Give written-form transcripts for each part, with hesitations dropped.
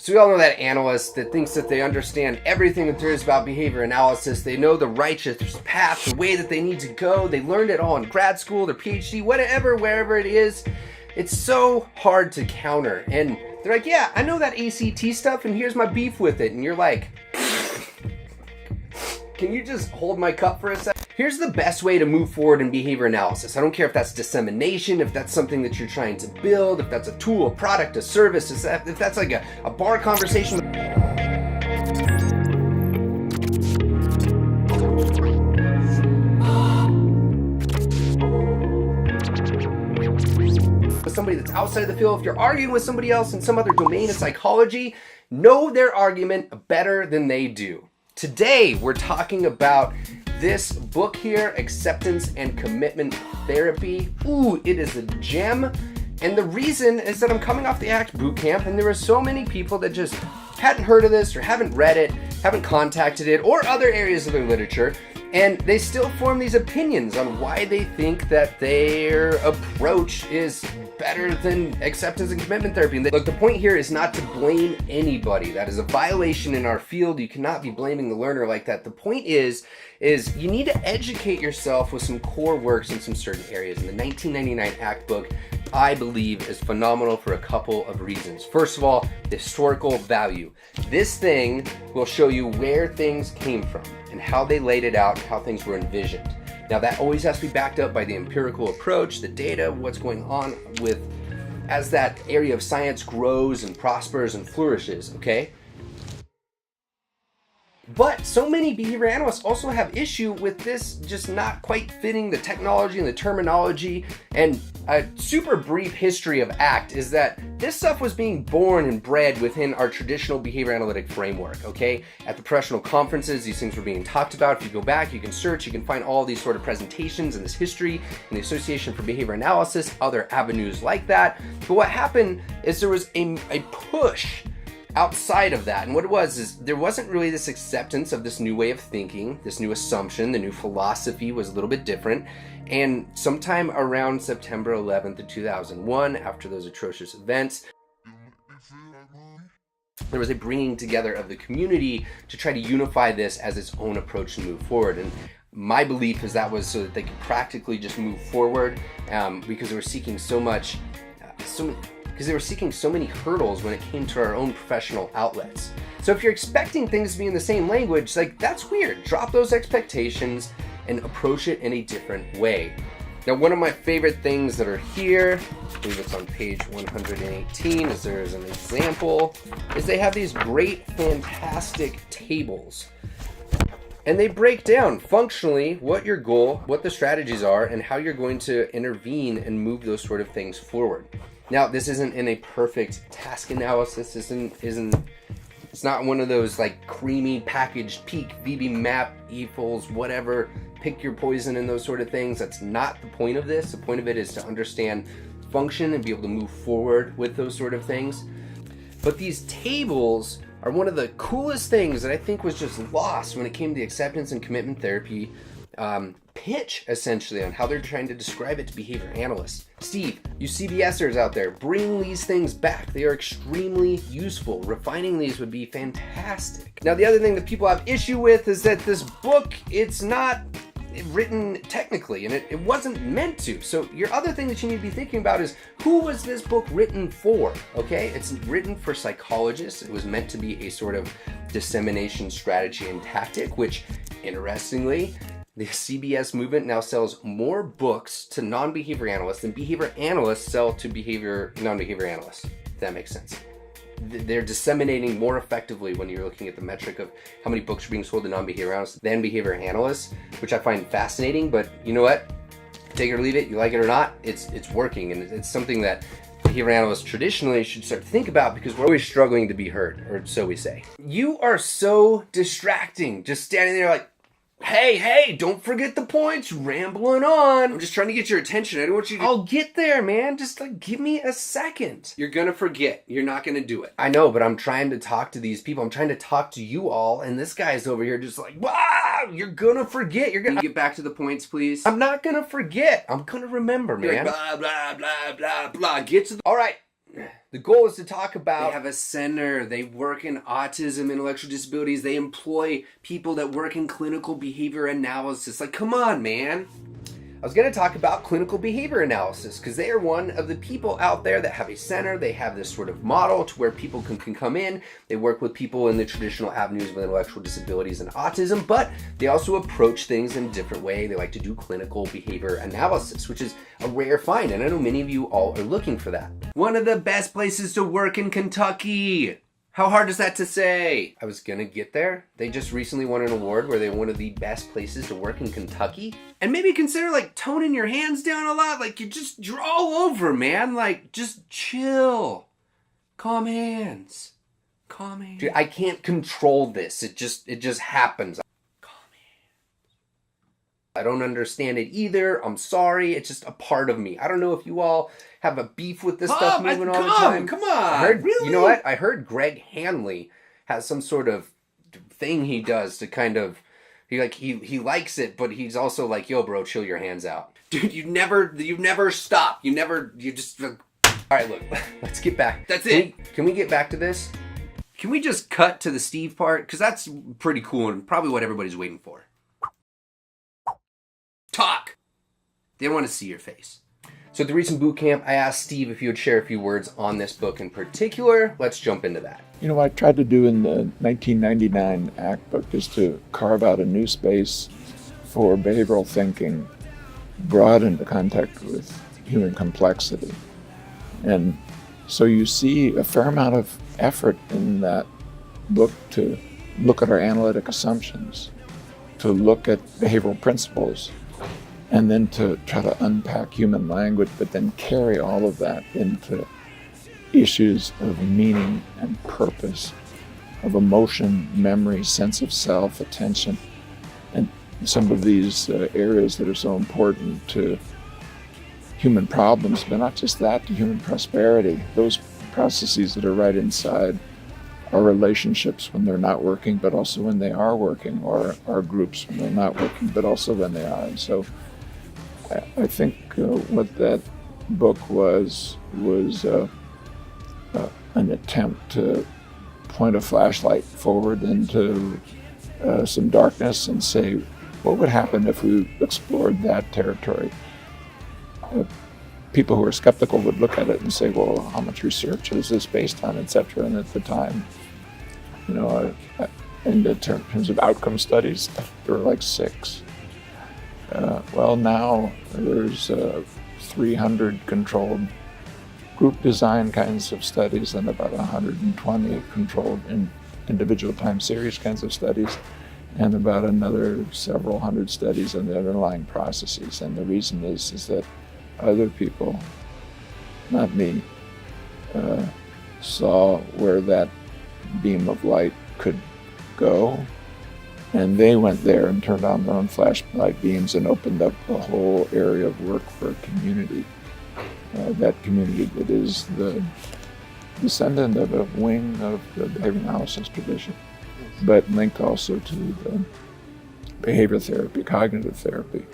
So we all know that analyst that thinks that they understand everything that there is about behavior analysis. They know the righteous path, the way that they need to go. They learned it all in grad school, their PhD, whatever, wherever it is. It's so hard to counter. And they're like, yeah, I know that ACT stuff and here's my beef with it. And you're like, can you just hold my cup for a second? Here's the best way to move forward in behavior analysis. I don't care if that's dissemination, if that's something that you're trying to build, if that's a tool, a product, a service, if that's like a bar conversation. With somebody that's outside of the field, if you're arguing with somebody else in some other domain of psychology, know their argument better than they do. Today, we're talking about this book here, Acceptance and Commitment Therapy. Ooh, it is a gem. And the reason is that I'm coming off the ACT bootcamp and there were so many people that just hadn't heard of this or haven't read it, haven't contacted it, or other areas of their literature. And they still form these opinions on why they think that their approach is better than acceptance and commitment therapy. And look, the point here is not to blame anybody. That is a violation in our field. You cannot be blaming the learner like that. The point is you need to educate yourself with some core works in some certain areas. And the 1999 ACT book, I believe, is phenomenal for a couple of reasons. First of all, the historical value. This thing will show you where things came from and how they laid it out, how things were envisioned. Now that always has to be backed up by the empirical approach, the data, what's going on with as that area of science grows and prospers and flourishes, okay? But so many behavior analysts also have issue with this just not quite fitting the technology and the terminology. And a super brief history of ACT is that this stuff was being born and bred within our traditional behavior analytic framework, okay? At the professional conferences, these things were being talked about. If you go back, you can search, you can find all these sort of presentations and this history and the Association for Behavior Analysis, other avenues like that. But what happened is there was a push outside of that. And what it was is there wasn't really this acceptance of this new way of thinking, this new assumption, the new philosophy was a little bit different. And sometime around September 11th of 2001, after those atrocious events, there was a bringing together of the community to try to unify this as its own approach to move forward. And my belief is that was so that they could practically just move forward because they were seeking so much, because they were seeking so many hurdles when it came to our own professional outlets. So if you're expecting things to be in the same language, like that's weird. Drop those expectations and approach it in a different way. Now, one of my favorite things that are here, I believe it's on page 118, as there is an example, is they have these great, fantastic tables. And they break down functionally what your goal, what the strategies are, and how you're going to intervene and move those sort of things forward. Now, this isn't in a perfect task analysis. It's not one of those like creamy packaged peak VB map equals whatever, pick your poison and those sort of things. That's not the point of this. The point of it is to understand function and be able to move forward with those sort of things. But these tables are one of the coolest things that I think was just lost when it came to the acceptance and commitment therapy pitch, essentially, on how they're trying to describe it to behavior analysts. Steve, you CBSers out there, bring these things back. They are extremely useful. Refining these would be fantastic. Now, the other thing that people have issue with is that this book, it's not written technically, and it wasn't meant to. So your other thing that you need to be thinking about is, who was this book written for? Okay, it's written for psychologists. It was meant to be a sort of dissemination strategy and tactic, which, interestingly, the CBS movement now sells more books to non-behavior analysts than behavior analysts sell to non-behavior analysts, if that makes sense. They're disseminating more effectively when you're looking at the metric of how many books are being sold to non-behavior analysts than behavior analysts, which I find fascinating. But you know what? Take it or leave it. You like it or not, it's working. And it's something that behavior analysts traditionally should start to think about, because we're always struggling to be heard, or so we say. You are so distracting, just standing there like, hey, don't forget the points, rambling on. I'm just trying to get your attention. I don't want you to... I'll get there, man. Just like, give me a second. You're gonna forget. You're not gonna do it. I know, but I'm trying to talk to these people. I'm trying to talk to you all, and this guy's over here just like, wow, you're gonna forget. You're gonna get back to the points, please. I'm not gonna forget. I'm gonna remember, man. Like, blah, blah, blah, blah, blah. Get to the... All right. The goal is to talk about, they have a center, they work in autism, intellectual disabilities, they employ people that work in clinical behavior analysis. Like, come on, man. I was going to talk about clinical behavior analysis because they are one of the people out there that have a center. They have this sort of model to where people can come in. They work with people in the traditional avenues of intellectual disabilities and autism, but they also approach things in a different way. They like to do clinical behavior analysis, which is a rare find, and I know many of you all are looking for that. One of the best places to work in Kentucky. How hard is that to say? I was gonna get there. They just recently won an award where they're one of the best places to work in Kentucky. And maybe consider like toning your hands down a lot. Like you just draw over, man. Like just chill. Calm hands. Calm hands. Dude, I can't control this. It just happens. Calm hands. I don't understand it either. I'm sorry. It's just a part of me. I don't know if you all have a beef with this stuff moving all the time. Come on, really? You know what? I heard Greg Hanley has some sort of thing he does to kind of, he likes it, but he's also like, yo, bro, chill your hands out. Dude, you never stop. You just, all right, look, let's get back. That's it. Can we get back to this? Can we just cut to the Steve part? Because that's pretty cool and probably what everybody's waiting for. Talk. They want to see your face. So at the recent boot camp, I asked Steve if he would share a few words on this book in particular. Let's jump into that. You know, what I tried to do in the 1999 ACT book is to carve out a new space for behavioral thinking brought into contact with human complexity. And so you see a fair amount of effort in that book to look at our analytic assumptions, to look at behavioral principles, and then to try to unpack human language, but then carry all of that into issues of meaning and purpose, of emotion, memory, sense of self, attention, and some of these areas that are so important to human problems, but not just that, to human prosperity. Those processes that are right inside our relationships when they're not working, but also when they are working, or our groups when they're not working, but also when they are. And so I think what that book was an attempt to point a flashlight forward into some darkness and say, what would happen if we explored that territory? People who are skeptical would look at it and say, well, how much research is this based on, et cetera. And at the time, you know, in terms of outcome studies, there were like 6. Well, now there's 300 controlled group design kinds of studies and about 120 controlled individual time series kinds of studies, and about another several hundred studies on the underlying processes. And the reason is that other people, not me, saw where that beam of light could go. And they went there and turned on their own flashlight beams and opened up a whole area of work for a community. That community that is the descendant of a wing of the behavior analysis tradition, but linked also to the behavior therapy, cognitive therapy,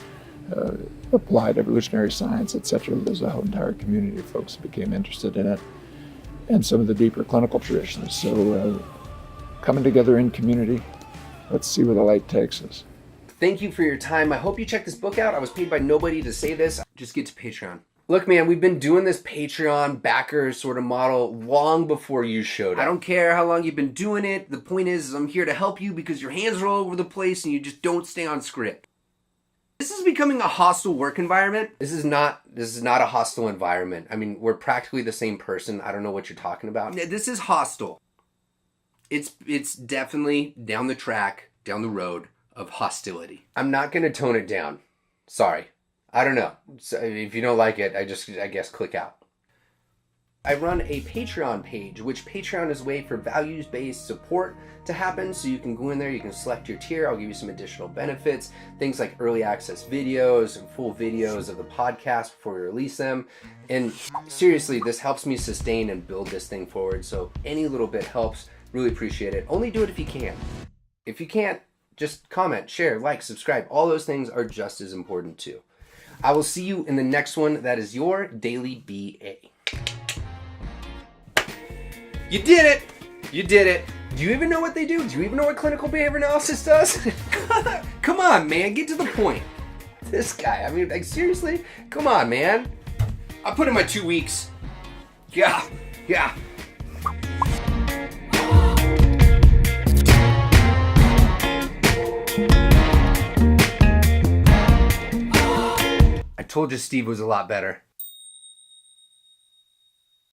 applied evolutionary science, etc. There's a whole entire community of folks who became interested in it, and some of the deeper clinical traditions. So coming together in community, let's see where the light takes us. Thank you for your time. I hope you check this book out. I was paid by nobody to say this. Just get to Patreon. Look, man, we've been doing this Patreon backer sort of model long before you showed up. I don't care how long you've been doing it. The point is I'm here to help you because your hands are all over the place and you just don't stay on script. This is becoming a hostile work environment. This is not a hostile environment. I mean, we're practically the same person. I don't know what you're talking about. This is hostile. It's definitely down the track, down the road of hostility. I'm not going to tone it down. Sorry. I don't know. So if you don't like it, I guess click out. I run a Patreon page, which Patreon is a way for values-based support to happen. So you can go in there, you can select your tier. I'll give you some additional benefits, things like early access videos and full videos of the podcast before we release them. And seriously, this helps me sustain and build this thing forward. So any little bit helps. Really appreciate it. Only do it if you can. If you can't, just comment, share, like, subscribe. All those things are just as important too. I will see you in the next one. That is your Daily BA. You did it! You did it. Do you even know what they do? Do you even know what clinical behavior analysis does? Come on, man, get to the point. This guy, I mean, like, seriously? Come on, man. I put in my 2 weeks. Yeah. I told you Steve was a lot better.